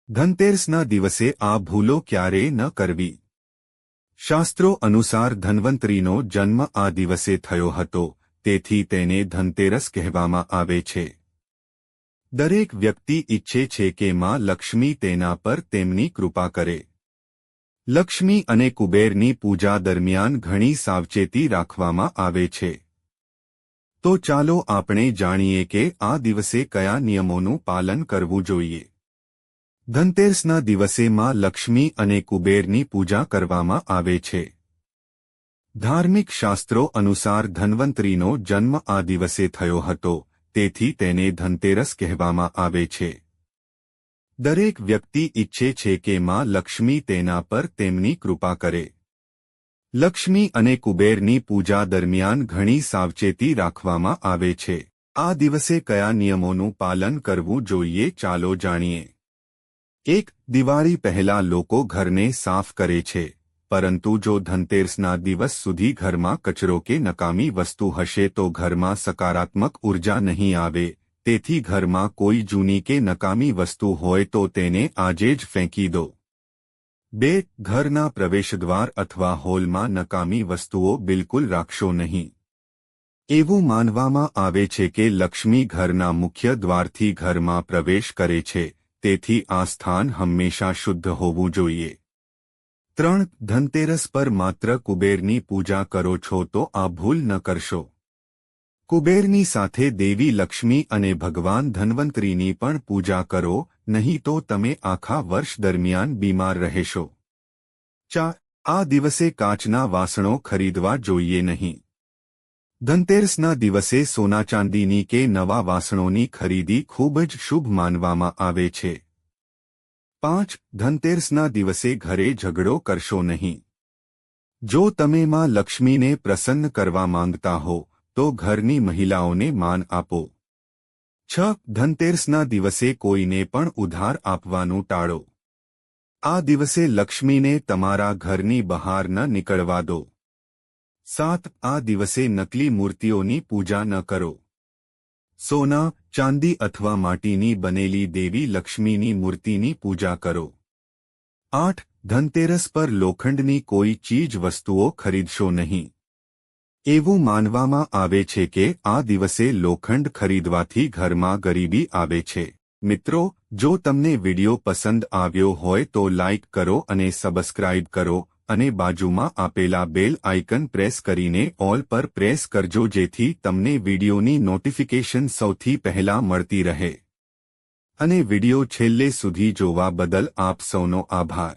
ધનતેરસના દિવસે આ ભૂલો ક્યારેય ન કરવી। શાસ્ત્રો અનુસાર ધન્વંતરીનો જન્મ આ દિવસે થયો હતો, તેથી તેને ધનતેરસ કહેવામાં આવે છે। દરેક વ્યક્તિ ઈચ્છે છે કે માં લક્ષ્મી તેના પર તેમની કૃપા કરે। લક્ષ્મી અને કુબેરની પૂજા દરમિયાન ઘણી સાવચેતી રાખવામાં આવે છે। તો ચાલો આપણે જાણીએ કે આ દિવસે કયા નિયમોનું પાલન કરવું જોઈએ। ધનતેરસના દિવસે માં લક્ષ્મી અને કુબેરની પૂજા કરવામાં આવે છે। ધાર્મિક શાસ્ત્રો અનુસાર ધન્વંતરીનો જન્મ આ દિવસે થયો હતો, તેથી તેને ધનતેરસ કહેવામાં આવે છે। દરેક વ્યક્તિ ઈચ્છે છે કે માં લક્ષ્મી તેના પર તેમની કૃપા કરે। લક્ષ્મી અને કુબેરની પૂજા દરમિયાન ઘણી સાવચેતી રાખવામાં આવે છે। આ દિવસે કયા નિયમોનું પાલન કરવું જોઈએ ચાલો જાણીએ। 1. દિવાળી પહેલા લોકો ઘરને સાફ કરે છે, પરંતુ જો ધનતેરસના દિવસ સુધી ઘરમાં કચરો કે નકામી વસ્તુ હશે તો ઘરમાં સકારાત્મક ઉર્જા નહીં આવે, તેથી ઘરમાં કોઈ જૂની કે નકામી વસ્તુ હોય તો તેને આજે જ ફેંકી દો। 2. ઘરના પ્રવેશદ્વાર અથવા હોલમાં નકામી વસ્તુઓ બિલકુલ રાખશો નહીં। એવું માનવામાં આવે છે કે લક્ષ્મી ઘરના મુખ્ય દ્વારથી ઘરમાં પ્રવેશ કરે છે, તેથી આ સ્થાન હંમેશા શુદ્ધ હોવું જોઈએ। 3. ધનતેરસ પર માત્ર કુબેરની પૂજા કરો છો તો આ ભૂલ ન કરશો। કુબેરની સાથે દેવી લક્ષ્મી અને ભગવાન ધન્વંતરીની પણ પૂજા કરો, નહીં તો તમે આખા વર્ષ દરમિયાન બીમાર રહેશો। 4. આ દિવસે કાચના વાસણો ખરીદવા જોઈએ નહીં। ધનતેરસના દિવસે સોના ચાંદીની કે નવા વાસણોની ખરીદી ખૂબ જ શુભ માનવામાં આવે છે। 5. ધનતેરસના દિવસે ઘરે ઝઘડો કરશો નહીં। જો તમે માં લક્ષ્મીને પ્રસન્ન કરવા માંગતા હો તો ઘરની મહિલાઓને માન આપો। 6. ધનતેરસના દિવસે કોઈને પણ ઉધાર આપવાનું ટાળો। આ દિવસે લક્ષ્મીને તમારા ઘરની બહાર ન નીકળવા દો। 7. આ દિવસે નકલી મૂર્તિઓની પૂજા ન કરો। સોના, ચાંદી અથવા માટીની બનેલી દેવી લક્ષ્મીની મૂર્તિની પૂજા કરો। 8. ધનતેરસ પર લોખંડની કોઈ ચીજ વસ્તુઓ ખરીદશો નહીં। એવું માનવામાં આવે છે કે આ દિવસે લોખંડ ખરીદવાથી ઘરમાં ગરીબી આવે છે। મિત્રો, જો તમને વિડિયો પસંદ આવ્યો હોય તો લાઇક કરો અને સબસ્ક્રાઇબ કરો અને બાજુમાં આપેલા બેલ આઇકન પ્રેસ કરીને ઓલ પર પ્રેસ કરજો જેથી તમને વિડિયોની નોટિફિકેશન સૌથી પહેલા મળતી રહે। અને વિડિયો છેલ્લે સુધી જોવા બદલ આપ સૌનો આભાર।